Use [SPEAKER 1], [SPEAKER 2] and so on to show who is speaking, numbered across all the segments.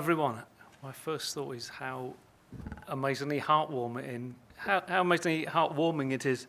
[SPEAKER 1] everyone. My first thought is how amazingly heartwarming it is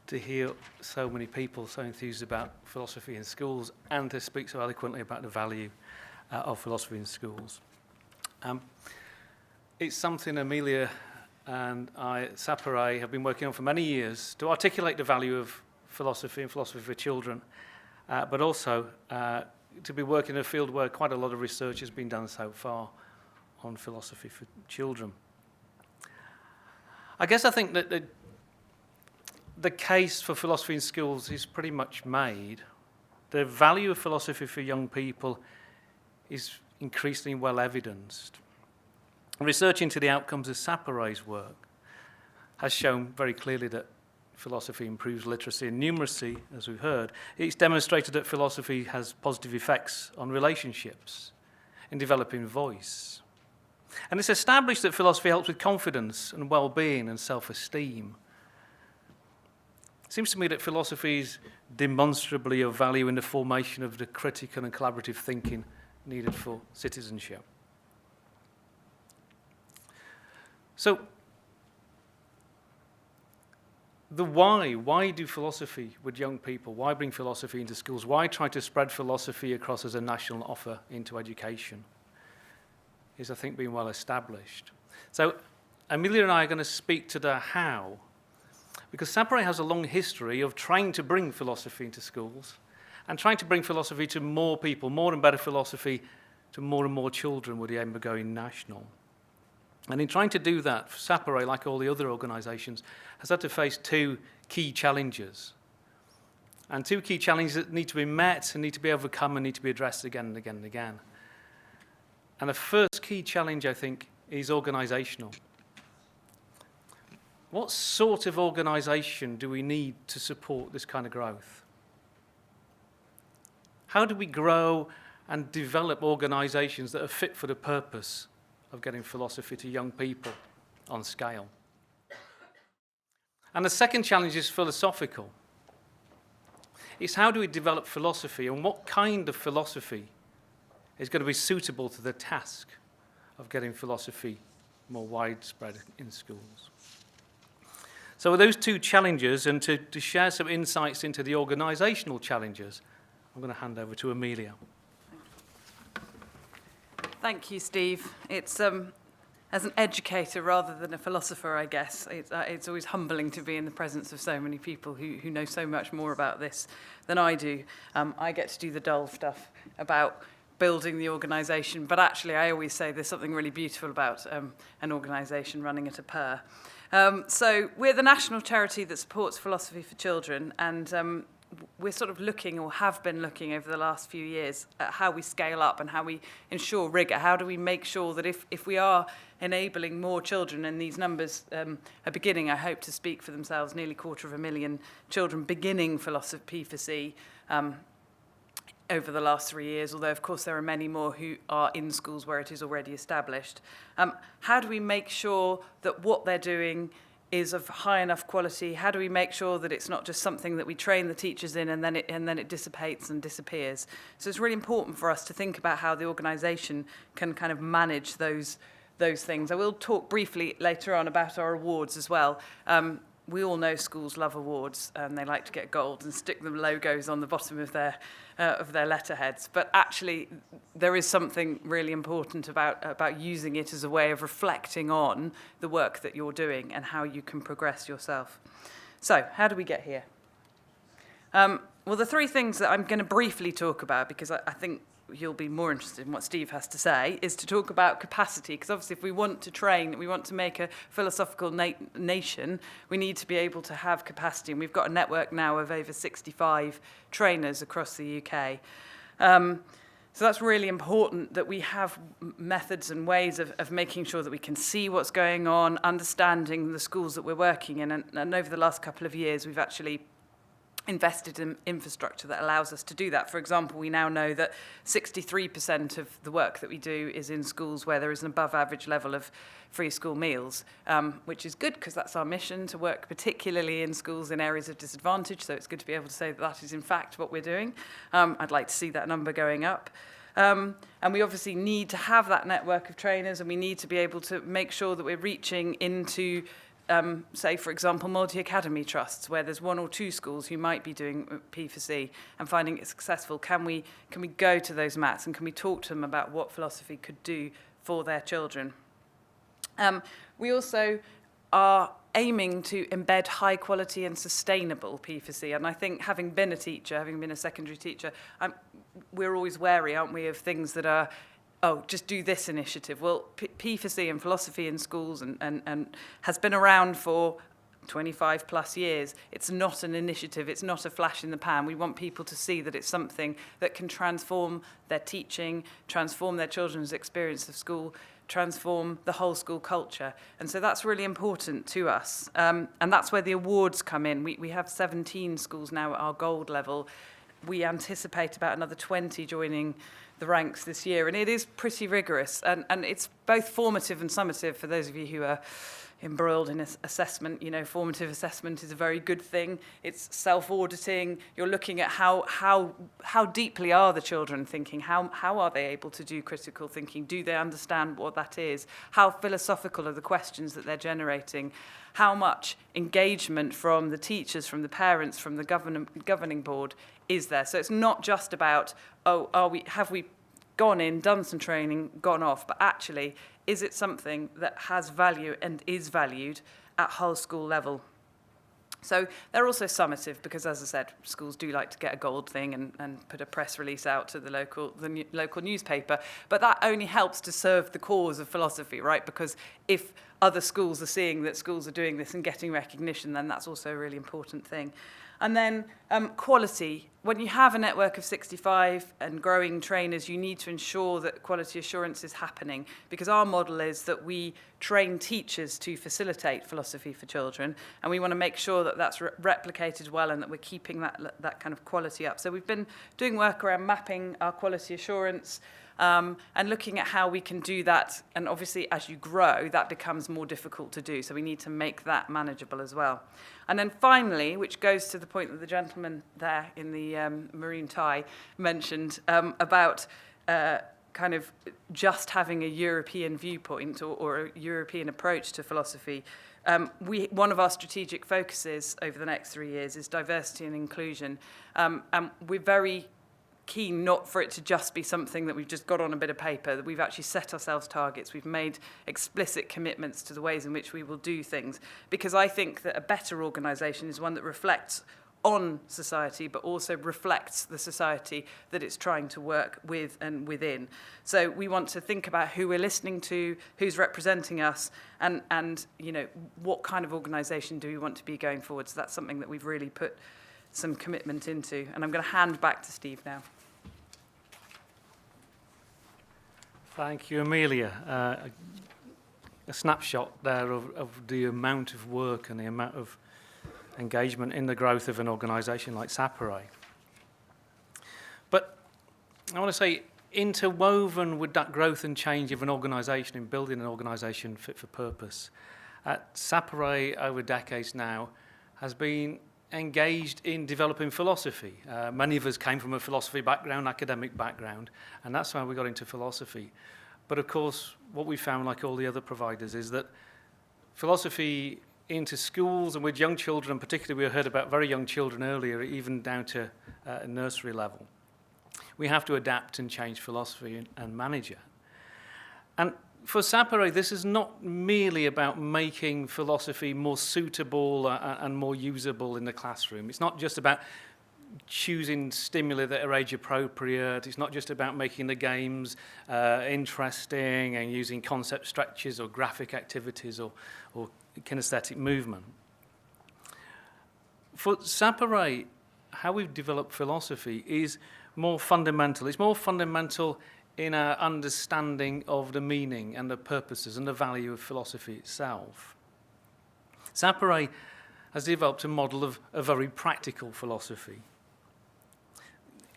[SPEAKER 1] to hear so many people so enthused about philosophy in schools and to speak so eloquently about the value of philosophy in schools. It's something Amelia and I at SAPERE have been working on for many years to articulate the value of philosophy and philosophy for children, but also to be working in a field where quite a lot of research has been done so far on philosophy for children. I think that the case for philosophy in schools is pretty much made. The value of philosophy for young people is increasingly well evidenced. Research into the outcomes of SAPERE's work has shown very clearly that philosophy improves literacy and numeracy, as we've heard. It's demonstrated that philosophy has positive effects on relationships, in developing voice. And it's established that philosophy helps with confidence and well-being and self-esteem. It seems to me that philosophy is demonstrably of value in the formation of the critical and collaborative thinking needed for citizenship. So, the why do philosophy with young people? Why bring philosophy into schools? Why try to spread philosophy across as a national offer into education? Is, I think, being well established. So, Amelia and I are going to speak to the how, because SAPERE has a long history of trying to bring philosophy into schools and trying to bring philosophy to more people, more and better philosophy to more and more children with the aim of going national. And in trying to do that, SAPERE, like all the other organisations, has had to face two key challenges. And two key challenges that need to be met and need to be overcome and need to be addressed again and again and again. And the first key challenge, I think, is organisational. What sort of organisation do we need to support this kind of growth? How do we grow and develop organisations that are fit for the purpose of getting philosophy to young people on scale? And the second challenge is philosophical. It's how do we develop philosophy and what kind of philosophy is going to be suitable to the task of getting philosophy more widespread in schools. So with those two challenges and to share some insights into the organisational challenges, I'm going to hand over to Amelia.
[SPEAKER 2] Thank you, Steve. It's as an educator rather than a philosopher, I guess, it's always humbling to be in the presence of so many people who know so much more about this than I do. I get to do the dull stuff about building the organisation, but actually I always say there's something really beautiful about an organisation running at a PER. So we're the national charity that supports philosophy for children, and we're sort of looking, or have been looking over the last few years, at how we scale up and how we ensure rigour. How do we make sure that if we are enabling more children, and these numbers are beginning, I hope, to speak for themselves, nearly 250,000 children beginning philosophy P4C over the last 3 years, although of course there are many more who are in schools where it is already established. How do we make sure that what they're doing is of high enough quality? How do we make sure that it's not just something that we train the teachers in and then it dissipates and disappears? So it's really important for us to think about how the organisation can kind of manage those things. I will talk briefly later on about our awards as well. We all know schools love awards, and they like to get gold and stick the logos on the bottom of their letterheads. But actually, there is something really important about using it as a way of reflecting on the work that you're doing and how you can progress yourself. So, how do we get here? Well, the three things that I'm going to briefly talk about, because I think you'll be more interested in what Steve has to say, is to talk about capacity, because obviously if we want to train, we want to make a philosophical nation, we need to be able to have capacity, and we've got a network now of over 65 trainers across the UK. So that's really important that we have methods and ways of making sure that we can see what's going on, understanding the schools that we're working in, and over the last couple of years we've actually invested in infrastructure that allows us to do that. For example, we now know that 63% of the work that we do is in schools where there is an above average level of free school meals, which is good because that's our mission, to work particularly in schools in areas of disadvantage. So it's good to be able to say that that is in fact what we're doing. I'd like to see that number going up. And we obviously need to have that network of trainers, and we need to be able to make sure that we're reaching into, say, for example, multi-academy trusts, where there's 1 or 2 schools who might be doing P4C and finding it successful. Can we go to those mats, and can we talk to them about what philosophy could do for their children? We also are aiming to embed high quality and sustainable P4C. And I think, having been a teacher, having been a secondary teacher, we're always wary, aren't we, of things that are, oh, just do this initiative. Well, P4C and philosophy in schools and has been around for 25 plus years. It's not an initiative, it's not a flash in the pan. We want people to see that it's something that can transform their teaching, transform their children's experience of school, transform the whole school culture. And so that's really important to us. And that's where the awards come in. We have 17 schools now at our gold level. We anticipate about another 20 joining the ranks this year. And it is pretty rigorous. And it's both formative and summative for those of you who are embroiled in assessment. You know, formative assessment is a very good thing. It's self-auditing. You're looking at how deeply are the children thinking? How are they able to do critical thinking? Do they understand what that is? How philosophical are the questions that they're generating? How much engagement from the teachers, from the parents, from the governing board is there? So it's not just about, have we gone in, done some training, gone off, but actually, is it something that has value and is valued at whole school level? So they're also summative because, as I said, schools do like to get a gold thing and put a press release out to the local newspaper. But that only helps to serve the cause of philosophy, right? Because if other schools are seeing that schools are doing this and getting recognition, then that's also a really important thing. And then quality. When you have a network of 65 and growing trainers, you need to ensure that quality assurance is happening, because our model is that we train teachers to facilitate philosophy for children, and we want to make sure that that's replicated well and that we're keeping that kind of quality up. So we've been doing work around mapping our quality assurance, and looking at how we can do that. And obviously, as you grow, that becomes more difficult to do. So we need to make that manageable as well. And then finally, which goes to the point that the gentleman there in the maroon tie mentioned about kind of just having a European viewpoint or a European approach to philosophy. One of our strategic focuses over the next 3 years is diversity and inclusion. And we're very keen not for it to just be something that we've just got on a bit of paper, that we've actually set ourselves targets, we've made explicit commitments to the ways in which we will do things, because I think that a better organisation is one that reflects on society, but also reflects the society that it's trying to work with and within. So we want to think about who we're listening to, who's representing us, and you know, what kind of organisation do we want to be going forward. So that's something that we've really put some commitment into. And I'm going to hand back to Steve now.
[SPEAKER 1] Thank you, Amelia. A snapshot there of the amount of work and the amount of engagement in the growth of an organisation like SAPERE. But I want to say, interwoven with that growth and change of an organisation, in building an organisation fit for purpose, SAPERE over decades now has been engaged in developing philosophy. Many of us came from a philosophy background, academic background, and that's how we got into philosophy. But of course, what we found, like all the other providers, is that philosophy into schools and with young children, and particularly we heard about very young children earlier, even down to nursery level, we have to adapt and change philosophy and manage it. And for SAPERE, this is not merely about making philosophy more suitable and more usable in the classroom. It's not just about choosing stimuli that are age appropriate. It's not just about making the games interesting and using concept structures or graphic activities or kinesthetic movement. For SAPERE, how we've developed philosophy is more fundamental. It's more fundamental in our understanding of the meaning and the purposes and the value of philosophy itself. SAPERE has developed a model of a very practical philosophy.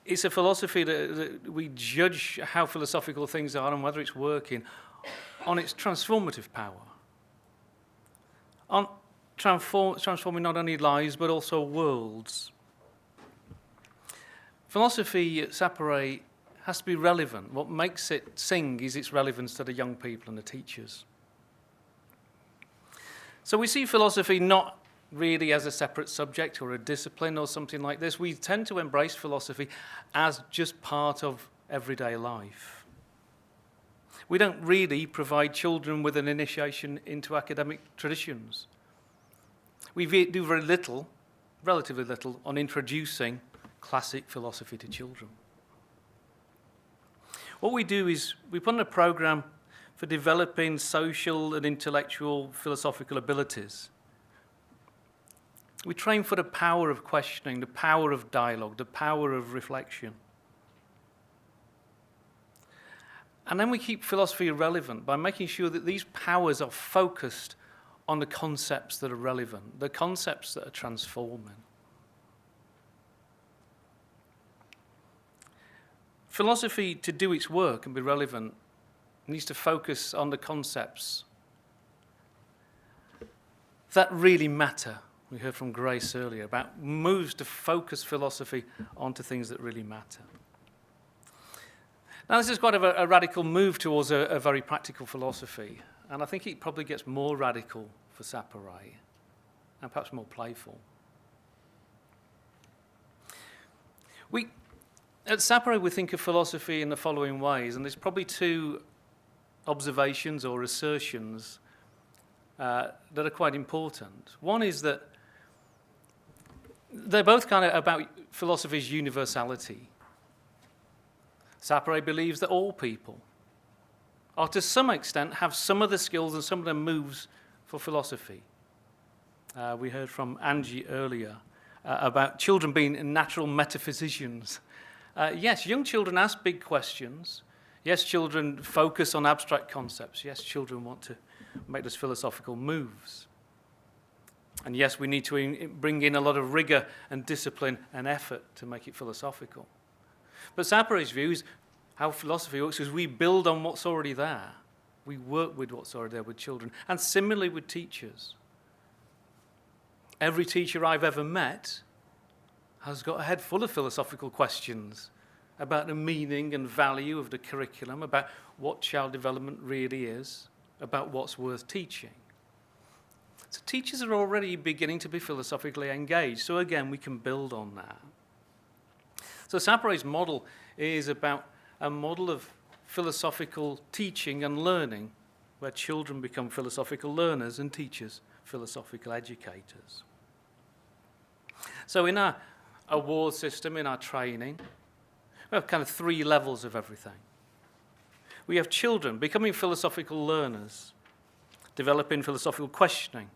[SPEAKER 1] It's a philosophy that we judge how philosophical things are and whether it's working on its transformative power, on transforming not only lives but also worlds. Philosophy at SAPERE has to be relevant. What makes it sing is its relevance to the young people and the teachers. So we see philosophy not really as a separate subject or a discipline or something like this. We tend to embrace philosophy as just part of everyday life. We don't really provide children with an initiation into academic traditions. We do very little, relatively little, on introducing classic philosophy to children. What we do is we put on a program for developing social and intellectual philosophical abilities. We train for the power of questioning, the power of dialogue, the power of reflection. And then we keep philosophy relevant by making sure that these powers are focused on the concepts that are relevant, the concepts that are transforming. Philosophy, to do its work and be relevant, needs to focus on the concepts that really matter. We heard from Grace earlier about moves to focus philosophy onto things that really matter. Now, this is quite a radical move towards a very practical philosophy, and I think it probably gets more radical for SAPERE and perhaps more playful. At SAPERE, we think of philosophy in the following ways, and there's probably two observations or assertions that are quite important. One is that they're both kind of about philosophy's universality. SAPERE believes that all people are to some extent have some of the skills and some of the moves for philosophy. We heard from Angie earlier about children being natural metaphysicians. Yes, young children ask big questions. Yes, children focus on abstract concepts. Yes, children want to make those philosophical moves. And yes, we need to bring in a lot of rigor and discipline and effort to make it philosophical. But SAPERE's view is how philosophy works is we build on what's already there. We work with what's already there with children. And similarly with teachers. Every teacher I've ever met has got a head full of philosophical questions about the meaning and value of the curriculum, about what child development really is, about what's worth teaching. So teachers are already beginning to be philosophically engaged. So again, we can build on that. So SAPERE's model is about a model of philosophical teaching and learning, where children become philosophical learners and teachers philosophical educators. So in our award system, in our training, we have kind of three levels of everything. We have children becoming philosophical learners, developing philosophical questioning,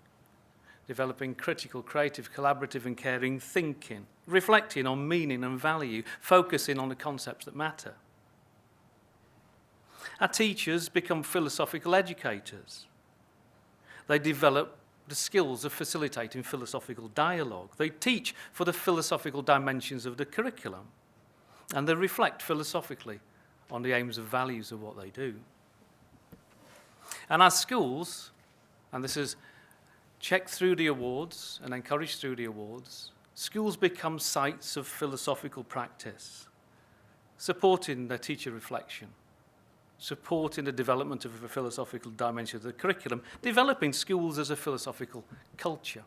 [SPEAKER 1] developing critical, creative, collaborative and caring thinking, reflecting on meaning and value, focusing on the concepts that matter. Our teachers become philosophical educators. They develop the skills of facilitating philosophical dialogue. They teach for the philosophical dimensions of the curriculum, and they reflect philosophically on the aims and values of what they do. And our schools, and this is checked through the awards and encouraged through the awards, schools become sites of philosophical practice, supporting their teacher reflection, supporting the development of a philosophical dimension of the curriculum, developing schools as a philosophical culture.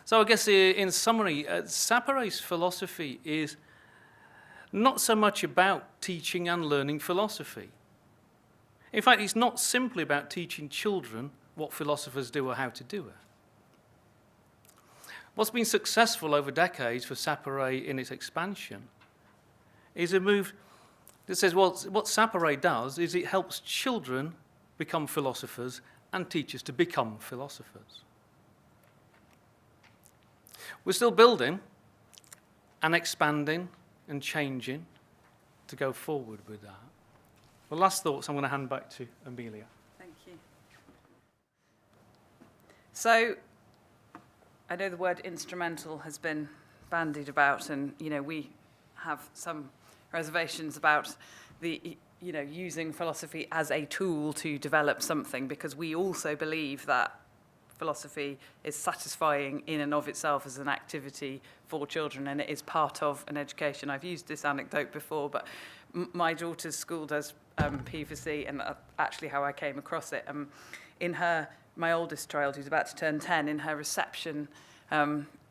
[SPEAKER 1] So I guess in summary, SAPERE's philosophy is not so much about teaching and learning philosophy. In fact, it's not simply about teaching children what philosophers do or how to do it. What's been successful over decades for SAPERE in its expansion is a move that says, well, what SAPERE does is it helps children become philosophers and teachers to become philosophers. We're still building and expanding and changing to go forward with that. Well, last thoughts, I'm going to hand back to Amelia.
[SPEAKER 2] Thank you. So, I know the word instrumental has been bandied about, and we have some reservations about the using philosophy as a tool to develop something, because we also believe that philosophy is satisfying in and of itself as an activity for children, and it is part of an education. I've used this anecdote before, but my daughter's school does P4C, and actually how I came across it. My oldest child, who's about to turn 10, in her reception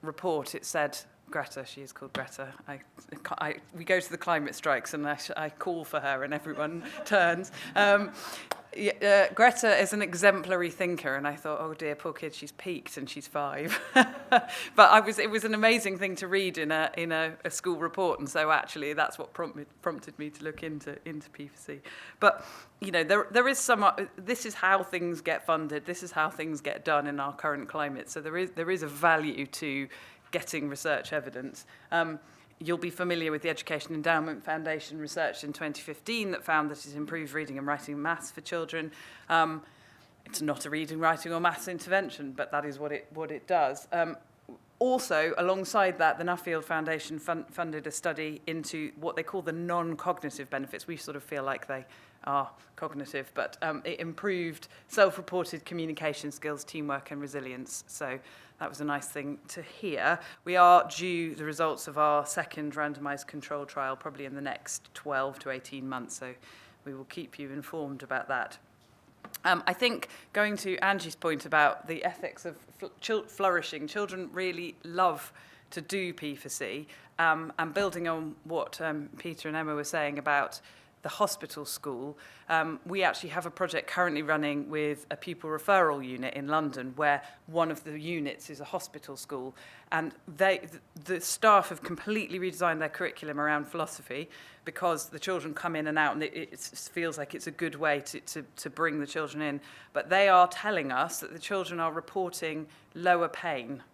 [SPEAKER 2] report, it said, Greta, she is called Greta. We go to the climate strikes and I call for her and everyone turns. Greta is an exemplary thinker, and I thought, oh dear, poor kid, she's peaked and she's 5. But it was an amazing thing to read in a school report, and so actually that's what prompted me to look into P4C. But you know, there is this is how things get funded, this is how things get done in our current climate. So there is a value to getting research evidence. You'll be familiar with the Education Endowment Foundation research in 2015 that found that it improved reading and writing and maths for children. It's not a reading, writing or maths intervention, but that is what it does. Also, alongside that, the Nuffield Foundation funded a study into what they call the non-cognitive benefits. We sort of feel like they are cognitive, but it improved self-reported communication skills, teamwork and resilience. So that was a nice thing to hear. We are due the results of our second randomised control trial probably in the next 12 to 18 months, so we will keep you informed about that. I think, going to Angie's point about the ethics of flourishing, children really love to do P4C, and building on what Peter and Emma were saying about the hospital school, we actually have a project currently running with a pupil referral unit in London where one of the units is a hospital school, and the staff have completely redesigned their curriculum around philosophy because the children come in and out, and it feels like it's a good way to bring the children in. But they are telling us that the children are reporting lower pain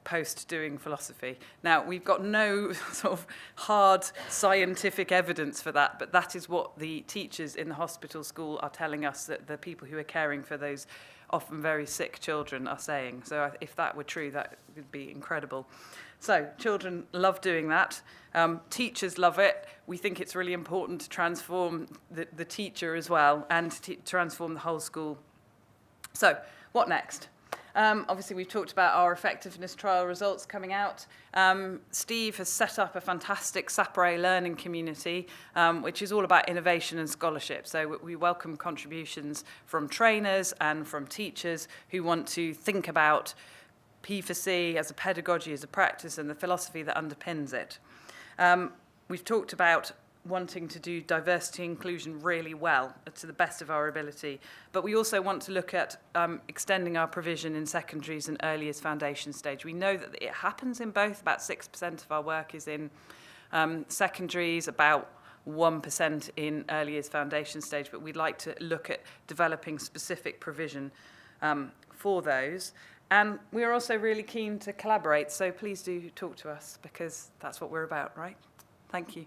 [SPEAKER 2] post doing philosophy. Now, we've got no sort of hard scientific evidence for that, but that is what the teachers in the hospital school are telling us, that the people who are caring for those often very sick children are saying. So if that were true, that would be incredible. So children love doing that. Teachers love it. We think it's really important to transform the teacher as well, and to transform the whole school. So what next? Obviously, we've talked about our effectiveness trial results coming out. Steve has set up a fantastic SAPERE learning community, which is all about innovation and scholarship. So we welcome contributions from trainers and from teachers who want to think about P4C as a pedagogy, as a practice, and the philosophy that underpins it. We've talked about wanting to do diversity inclusion really well to the best of our ability, but we also want to look at extending our provision in secondaries and early years foundation stage. We know that it happens in both. About 6% of our work is in secondaries, about 1% in early years foundation stage, but we'd like to look at developing specific provision for those. And we're also really keen to collaborate, so please do talk to us, because that's what we're about, right? Thank you.